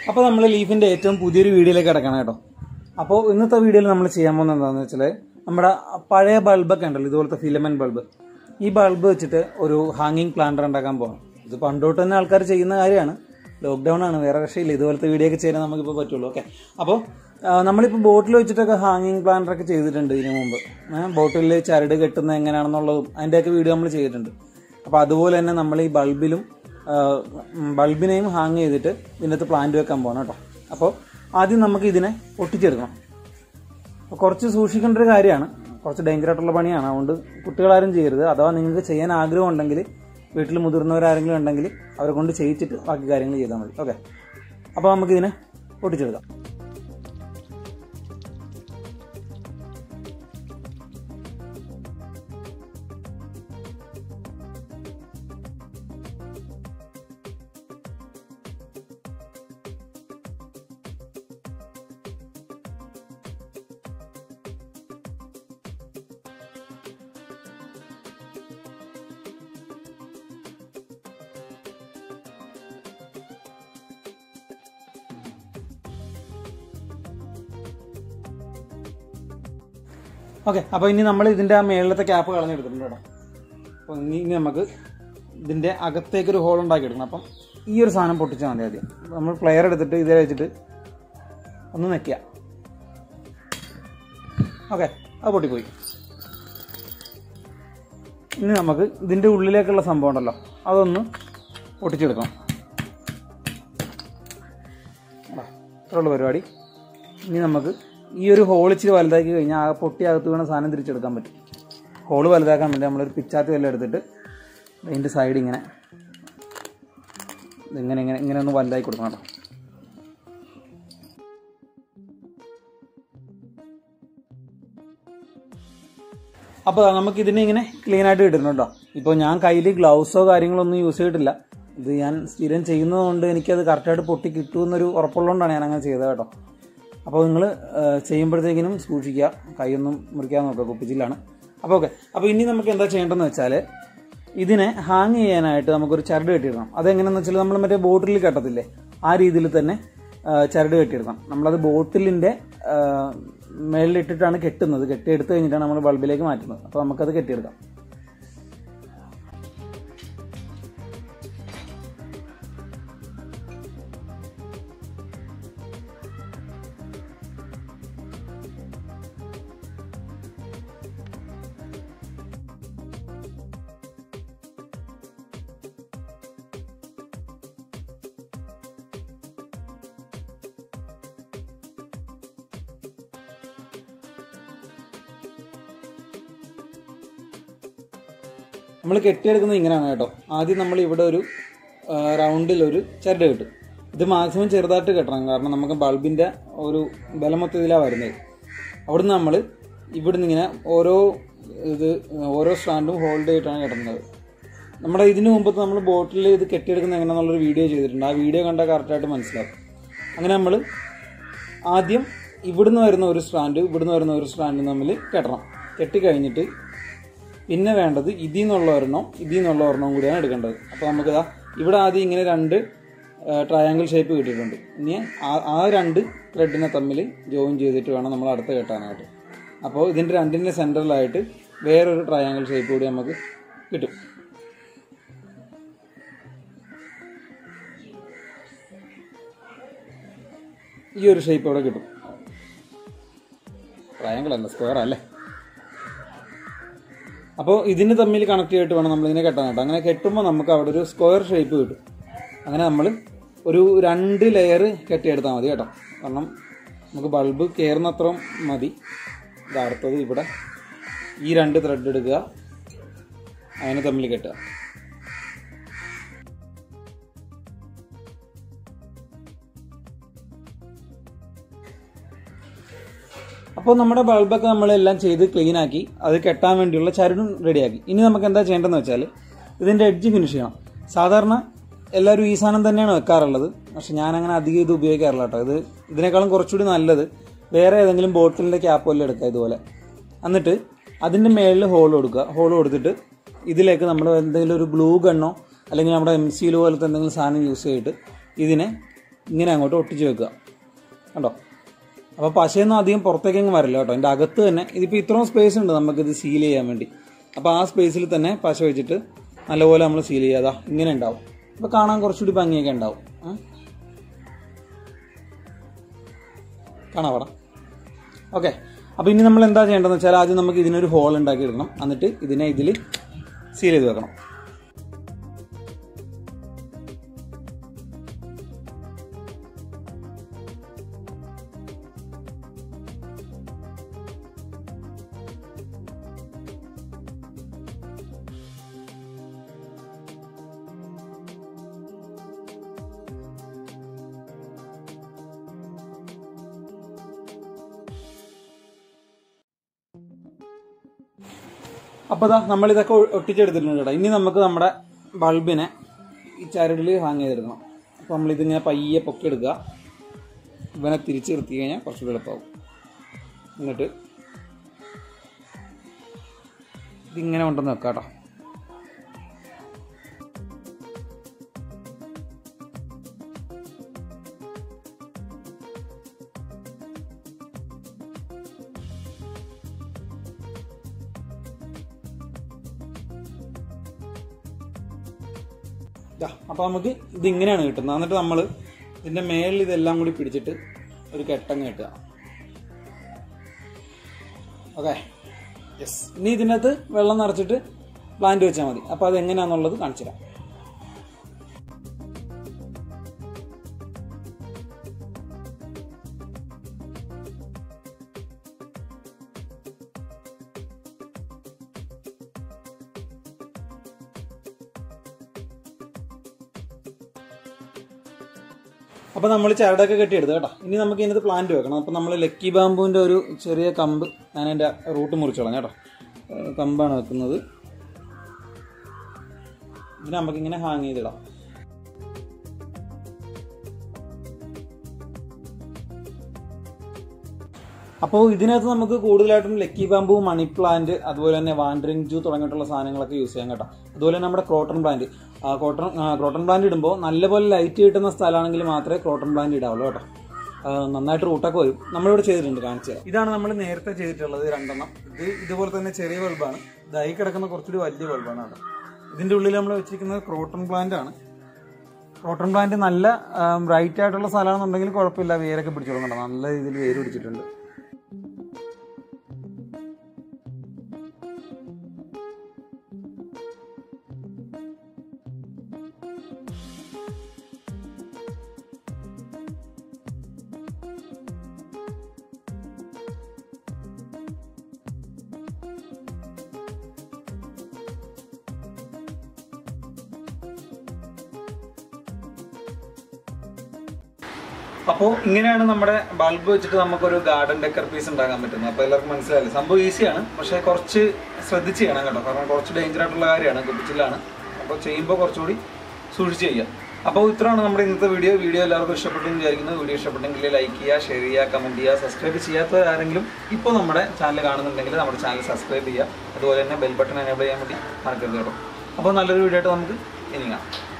അപ്പോൾ നമ്മൾ ലീഫിൻ്റെ ഏറ്റവും പുതിയൊരു വീഡിയോയിലേക്ക് കിടക്കണം കേട്ടോ. അപ്പോൾ ഇന്നത്തെ വീഡിയോയിൽ നമ്മൾ ചെയ്യാൻ പോകുന്നത് എന്താണെന്ന് വെച്ചാൽ നമ്മുടെ പഴയ ബൾബൊക്കെ ഉണ്ടല്ലോ, ഇതുപോലത്തെ ഫിലമെൻറ്റ് ബൾബ്, ഈ ബൾബ് വെച്ചിട്ട് ഒരു ഹാങ്ങിങ് പ്ലാന്റർ ഉണ്ടാക്കാൻ പോകണം. ഇത് പണ്ടോട്ട് തന്നെ ആൾക്കാർ ചെയ്യുന്ന കാര്യമാണ്, ലോക്ക്ഡൗൺ ആണ്, വേറെ രക്ഷയില്ല, ഇതുപോലത്തെ വീഡിയോ ഒക്കെ ചെയ്യാൻ നമുക്കിപ്പോൾ പറ്റുള്ളൂ. ഓക്കെ, അപ്പോൾ നമ്മളിപ്പോൾ ബോട്ടിൽ വെച്ചിട്ടൊക്കെ ഹാങ്ങിങ് പ്ലാന്ററൊക്കെ ചെയ്തിട്ടുണ്ട് ഇതിനു മുമ്പ്. ബോട്ടിൽ ചരട് കെട്ടുന്നത് എങ്ങനെയാണെന്നുള്ളതും അതിൻ്റെയൊക്കെ വീഡിയോ നമ്മൾ ചെയ്തിട്ടുണ്ട്. അപ്പോൾ അതുപോലെ തന്നെ നമ്മൾ ഈ ബൾബിനെയും ഹാങ് ചെയ്തിട്ട് ഇതിനകത്ത് പ്ലാന്റ് വെക്കാൻ പോകണം കേട്ടോ. അപ്പോൾ ആദ്യം നമുക്ക് ഇതിനെ ഒട്ടിച്ചെടുക്കണം. അപ്പോൾ കുറച്ച് സൂക്ഷിക്കേണ്ട ഒരു കാര്യമാണ്, കുറച്ച് ഡേഞ്ചർ ആയിട്ടുള്ള പണിയാണ്. അതുകൊണ്ട് കുട്ടികളാരും ചെയ്യരുത്. അഥവാ നിങ്ങൾക്ക് ചെയ്യാൻ ആഗ്രഹം ഉണ്ടെങ്കിൽ, വീട്ടിൽ മുതിർന്നവരാരെങ്കിലും ഉണ്ടെങ്കിൽ അവരെ കൊണ്ട് ചെയ്യിച്ചിട്ട് ബാക്കി കാര്യങ്ങൾ ചെയ്താൽ മതി. ഓക്കെ, അപ്പോൾ നമുക്കിതിനെ ഒട്ടിച്ചെടുക്കാം. ഓക്കെ, അപ്പോൾ ഇനി നമ്മൾ ഇതിൻ്റെ ആ മേളിലത്തെ ക്യാപ്പ് കളഞ്ഞെടുത്തിട്ടുണ്ട് കേട്ടോ. അപ്പോൾ ഇനി നമുക്ക് ഇതിൻ്റെ അകത്തേക്കൊരു ഹോൾ ഉണ്ടാക്കിയെടുക്കണം. അപ്പം ഈ ഒരു സാധനം പൊട്ടിച്ചാൽ മതി. ആദ്യം നമ്മൾ പ്ലെയർ എടുത്തിട്ട് ഇതേ വെച്ചിട്ട് ഒന്ന് നെക്കുക. ഓക്കെ, അത് പൊട്ടിപ്പോയി. ഇനി നമുക്ക് ഇതിൻ്റെ ഉള്ളിലേക്കുള്ള സംഭവം ഉണ്ടല്ലോ, അതൊന്ന് പൊട്ടിച്ചെടുക്കണം. ഇത്രയുള്ള പരിപാടി. ഇനി നമുക്ക് ഈ ഒരു ഹോൾ ഇച്ചിരി വലുതാക്കി കഴിഞ്ഞാൽ ആ പൊട്ടി അകത്ത് വീണ സാധനം തിരിച്ചെടുക്കാൻ പറ്റും. ഹോള് വലുതാക്കാൻ വേണ്ടി നമ്മളൊരു പിച്ചാത്തി വല്ലതും എടുത്തിട്ട് അതിൻ്റെ സൈഡ് ഇങ്ങനെ ഇങ്ങനെ ഒന്ന് വലുതാക്കി കൊടുക്കണം കേട്ടോ. അപ്പോൾ നമുക്കിതിനെ ഇങ്ങനെ ക്ലീൻ ആയിട്ട് കിട്ടുന്നു കേട്ടോ. ഇപ്പോൾ ഞാൻ കയ്യിൽ ഗ്ലൗസോ കാര്യങ്ങളോ ഒന്നും യൂസ് ചെയ്തിട്ടില്ല. ഇത് ഞാൻ സ്ഥിരം ചെയ്യുന്നതുകൊണ്ട് എനിക്കത് കറക്റ്റായിട്ട് പൊട്ടി കിട്ടുമെന്നൊരു ഉറപ്പുള്ളതുകൊണ്ടാണ് ഞാൻ അങ്ങനെ ചെയ്തത് കേട്ടോ. അപ്പോൾ നിങ്ങൾ ചെയ്യുമ്പോഴത്തേക്കിനും സൂക്ഷിക്കുക, കൈയൊന്നും മുറിക്കാൻ നോക്കുക, കുപ്പിച്ചില്ലാണ്. അപ്പോൾ ഓക്കെ, അപ്പോൾ ഇനി നമുക്ക് എന്താ ചെയ്യേണ്ടതെന്ന് വെച്ചാൽ ഇതിനെ ഹാങ് ചെയ്യാനായിട്ട് നമുക്കൊരു ചരട് കെട്ടിയിടണം. അതെങ്ങനെയാണെന്ന് വെച്ചാൽ നമ്മൾ മറ്റേ ബോട്ടിൽ കെട്ടത്തില്ലേ, ആ രീതിയിൽ തന്നെ ചരട് കെട്ടിയിടണം. നമ്മളത് ബോട്ടിലിൻ്റെ മേളിലിട്ടിട്ടാണ് കെട്ടുന്നത്. കെട്ടിയെടുത്ത് കഴിഞ്ഞിട്ടാണ് നമ്മൾ ബൾബിലേക്ക് മാറ്റുന്നത്. അപ്പോൾ നമുക്കത് കെട്ടിയെടുക്കാം. നമ്മൾ കെട്ടിയെടുക്കുന്നത് ഇങ്ങനെയാണ് കേട്ടോ. ആദ്യം നമ്മൾ ഇവിടെ ഒരു റൗണ്ടിലൊരു ചരട് കെട്ടും. ഇത് മാക്സിമം ചെറുതായിട്ട് കെട്ടണം, കാരണം നമുക്ക് ബൾബിൻ്റെ ഒരു ബലം മൊത്തം ഇതിലാണ് വരുന്നത്. അവിടുന്ന് നമ്മൾ ഇവിടുന്ന് ഇങ്ങനെ ഓരോ സ്റ്റാൻഡും ഹോൾഡ് ചെയ്തിട്ടാണ് കെട്ടുന്നത്. നമ്മുടെ ഇതിന് മുമ്പത്തെ നമ്മൾ ബോട്ടിൽ ഇത് കെട്ടിയെടുക്കുന്നത് എങ്ങനെയാണെന്നുള്ളൊരു വീഡിയോ ചെയ്തിട്ടുണ്ട്. ആ വീഡിയോ കണ്ടാൽ കറക്റ്റായിട്ട് മനസ്സിലാവും. അങ്ങനെ നമ്മൾ ആദ്യം ഇവിടുന്ന് വരുന്ന ഒരു സ്റ്റാൻഡ് തമ്മിൽ കെട്ടണം. കെട്ടിക്കഴിഞ്ഞിട്ട് പിന്നെ വേണ്ടത് ഇതിൽ നിന്നുള്ള ഒരെണ്ണം കൂടിയാണ് എടുക്കേണ്ടത്. അപ്പോൾ നമുക്കിതാ ഇവിടെ ആദ്യം ഇങ്ങനെ 2 ട്രയാങ്കിൾ ഷേപ്പ് കിട്ടിയിട്ടുണ്ട്. ഇനി ആ 2 ത്രെഡിനെ തമ്മിൽ ജോയിൻ ചെയ്തിട്ട് വേണം നമ്മൾ അടുത്ത് കെട്ടാനായിട്ട്. അപ്പോൾ ഇതിൻ്റെ 2ൻ്റെ സെൻറ്ററിലായിട്ട് വേറൊരു ട്രയാങ്കിൾ ഷേപ്പ് കൂടി നമുക്ക് കിട്ടും. ഈ ഒരു ഷേപ്പ് ഇവിടെ കിട്ടും. ട്രയാങ്കിൾ അല്ല, സ്ക്വയർ അല്ലേ. അപ്പോൾ ഇതിന് തമ്മിൽ കണക്ട് ചെയ്തിട്ട് വേണം നമ്മളിതിനെ കെട്ടാനായിട്ട്. അങ്ങനെ കെട്ടുമ്പോൾ നമുക്ക് അവിടെ ഒരു സ്ക്വയർ ഷേപ്പ് കിട്ടും. അങ്ങനെ നമ്മൾ ഒരു 2 ലെയർ കെട്ടിയെടുത്താൽ മതി കേട്ടോ. കാരണം നമുക്ക് ബൾബ് കയറുന്നത്രയും മതി. അടുത്തത് ഇവിടെ ഈ 2 ത്രെഡ് എടുക്കുക, അതിനെ തമ്മിൽ കെട്ടുക. അപ്പോൾ നമ്മുടെ ബൾബൊക്കെ നമ്മളെല്ലാം ചെയ്ത് ക്ലീൻ ആക്കി അത് കെട്ടാൻ വേണ്ടിയുള്ള ചരടും റെഡിയാക്കി. ഇനി നമുക്ക് എന്താ ചെയ്യേണ്ടതെന്ന് വെച്ചാൽ ഇതിൻ്റെ എഡ്ജ് ഫിനിഷ് ചെയ്യണം. സാധാരണ എല്ലാവരും ഈ സാധനം തന്നെയാണ് വെക്കാറുള്ളത്, പക്ഷെ ഞാനങ്ങനെ അധികം ഇത് ഉപയോഗിക്കാറില്ല കേട്ടോ. ഇതിനേക്കാളും കുറച്ചുകൂടി നല്ലത് വേറെ ഏതെങ്കിലും ബോട്ടിലിൻ്റെ ക്യാപ്പ് വല്ലതും എടുക്കുക ഇതുപോലെ. എന്നിട്ട് അതിൻ്റെ മേളിൽ ഹോൾ കൊടുക്കുക. ഹോൾ കൊടുത്തിട്ട് ഇതിലേക്ക് നമ്മൾ എന്തെങ്കിലും ഒരു ഗ്ലൂ ഗണ്ണോ അല്ലെങ്കിൽ നമ്മുടെ MCL പോലത്തെ എന്തെങ്കിലും സാധനം യൂസ് ചെയ്തിട്ട് ഇതിനെ ഇങ്ങനെ അങ്ങോട്ട് ഒട്ടിച്ച് വെക്കുക. കണ്ടോ? അപ്പോൾ പശയൊന്നും അധികം പുറത്തേക്കങ്ങ് വരില്ല കേട്ടോ. അതിൻ്റെ അകത്ത് തന്നെ ഇതിപ്പോൾ ഇത്രയും സ്പേസ് ഉണ്ട് നമുക്കിത് സീൽ ചെയ്യാൻ വേണ്ടി. അപ്പോൾ ആ സ്പേസിൽ തന്നെ പശ വെച്ചിട്ട് നല്ലപോലെ നമ്മൾ സീൽ ചെയ്യാതെ ഇങ്ങനെ ഉണ്ടാവും. അപ്പോൾ കാണാൻ കുറച്ചുകൂടി ഭംഗിയൊക്കെ ഉണ്ടാവും. കാണാം അവിടെ. ഓക്കെ, അപ്പോൾ ഇനി നമ്മൾ എന്താ ചെയ്യേണ്ടതെന്ന് വെച്ചാൽ ആദ്യം നമുക്ക് ഇതിനൊരു ഹോൾ ഉണ്ടാക്കി എടുക്കണം. എന്നിട്ട് ഇതിനെ ഇതിൽ സീൽ ചെയ്ത് വെക്കണം. അപ്പോൾ നമ്മളിതൊക്കെ ഒട്ടിച്ചെടുത്തിട്ടുണ്ട് കേട്ടോ. ഇനി നമുക്ക് നമ്മുടെ ബൾബിനെ ഈ ചരടിൽ ഹാങ് ചെയ്തെടുക്കണം. അപ്പോൾ നമ്മളിതിങ്ങനെ പയ്യെ പൊക്കിയെടുക്കുക. ഇവനെ തിരിച്ച് നിർത്തി കഴിഞ്ഞാൽ കുറച്ചുകൂടി എളുപ്പമാവും. എന്നിട്ട് ഇതിങ്ങനെ കൊണ്ടുവന്ന് വെക്കാം കേട്ടോ. അപ്പോൾ നമുക്ക് ഇതിങ്ങനെയാണ് കിട്ടുന്നത്. എന്നിട്ട് നമ്മൾ ഇതിൻ്റെ മേളിൽ ഇതെല്ലാം കൂടി പിടിച്ചിട്ട് ഒരു കെട്ടങ്ങ് കെട്ടുക. Okay, yes. ഇനി ഇതിനകത്ത് വെള്ളം നിറച്ചിട്ട് പ്ലാന്റ് വെച്ചാൽ മതി. അപ്പോൾ അതെങ്ങനെയാണെന്നുള്ളത് കാണിച്ചു തരാം. അപ്പോൾ നമ്മൾ ചരടൊക്കെ കെട്ടിയെടുത്ത് കേട്ടോ. ഇനി നമുക്ക് ഇതിനകത്ത് പ്ലാന്റ് വെക്കണം. അപ്പോൾ നമ്മൾ ലക്കി ബാമ്പുവിൻ്റെ ഒരു ചെറിയ കമ്പ് ഞാൻ എൻ്റെ റൂട്ട് മുറിച്ചോളാം കേട്ടോ. കമ്പാണ് വെക്കുന്നത്. ഇതിന് നമുക്കിങ്ങനെ ഹാങ് ചെയ്തിടാം. അപ്പോൾ ഇതിനകത്ത് നമുക്ക് കൂടുതലായിട്ടും ലക്കി ബാമ്പു, മണി പ്ലാന്റ്, അതുപോലെ തന്നെ വാൻഡറിങ് ജൂ തുടങ്ങിയിട്ടുള്ള സാധനങ്ങളൊക്കെ യൂസ് ചെയ്യാം കേട്ടോ. അതുപോലെ തന്നെ നമ്മുടെ ക്രോട്ടൺ പ്ലാന്റ്. ക്രോട്ടൺ പ്ലാന്റ് ഇടുമ്പോൾ നല്ലപോലെ ലൈറ്റ് കിട്ടുന്ന സ്ഥലമാണെങ്കിൽ മാത്രമേ ക്രോട്ടൺ പ്ലാന്റ് ഇടാവുള്ളൂ കേട്ടോ. നന്നായിട്ട് റൂട്ടൊക്കെ വരും. നമ്മളിവിടെ ചെയ്തിട്ടുണ്ട്, കാണിച്ചു തരാം. ഇതാണ് നമ്മൾ നേരത്തെ ചെയ്തിട്ടുള്ളത് 2 എണ്ണം. ഇതുപോലെ തന്നെ ചെറിയ ബൾബാണ്. ഇതായി കിടക്കുന്ന കുറച്ചുകൂടി വലിയ ബൾബാണ് കേട്ടോ. ഇതിൻ്റെ ഉള്ളിൽ നമ്മൾ വെച്ചിരിക്കുന്നത് ക്രോട്ടൺ പ്ലാന്റ് ആണ്. ക്രോട്ടൺ പ്ലാന്റ് നല്ല ബ്രൈറ്റ് ആയിട്ടുള്ള സ്ഥലമാണെന്നുണ്ടെങ്കിൽ കുഴപ്പമില്ല, വേരൊക്കെ പിടിച്ചോളും കേട്ടോ. നല്ല രീതിയിൽ വേര് പിടിച്ചിട്ടുണ്ട്. അപ്പോൾ ഇങ്ങനെയാണ് നമ്മുടെ ബൾബ് വെച്ചിട്ട് നമുക്കൊരു ഗാർഡൻ ഡെക്കർ പീസ് ഉണ്ടാക്കാൻ പറ്റുന്നത്. അപ്പോൾ എല്ലാവർക്കും മനസ്സിലായില്ലേ? സംഭവം ഈസിയാണ്, പക്ഷേ കുറച്ച് ശ്രദ്ധിച്ച് ചെയ്യണം കേട്ടോ. കാരണം കുറച്ച് ഡേഞ്ചർ ആയിട്ടുള്ള കാര്യമാണ്, കുപ്പിച്ചിലാണ്. അപ്പോൾ ചെയ്യുമ്പോൾ കുറച്ചുകൂടി സൂക്ഷിച്ച് ചെയ്യാം. അപ്പോൾ ഇത്രയാണ് നമ്മുടെ ഇന്നത്തെ വീഡിയോ എല്ലാവർക്കും ഇഷ്ടപ്പെട്ടെന്ന് വിചാരിക്കുന്നു. വീഡിയോ ഇഷ്ടപ്പെട്ടെങ്കിൽ ലൈക്ക് ചെയ്യുക, ഷെയർ ചെയ്യുക, കമൻറ്റ് ചെയ്യുക. സബ്സ്ക്രൈബ് ചെയ്യാത്തവരാരെങ്കിലും ഇപ്പോൾ നമ്മുടെ ചാനൽ കാണുന്നുണ്ടെങ്കിൽ നമ്മുടെ ചാനൽ സബ്സ്ക്രൈബ് ചെയ്യുക. അതുപോലെ തന്നെ ബെൽ ബട്ടൺ എനേബിൾ ചെയ്യാൻ വേണ്ടി മറക്കരുത് കേട്ടോ. അപ്പോൾ നല്ലൊരു വീഡിയോ ആയിട്ട് നമുക്ക് ഇനി കാണാം.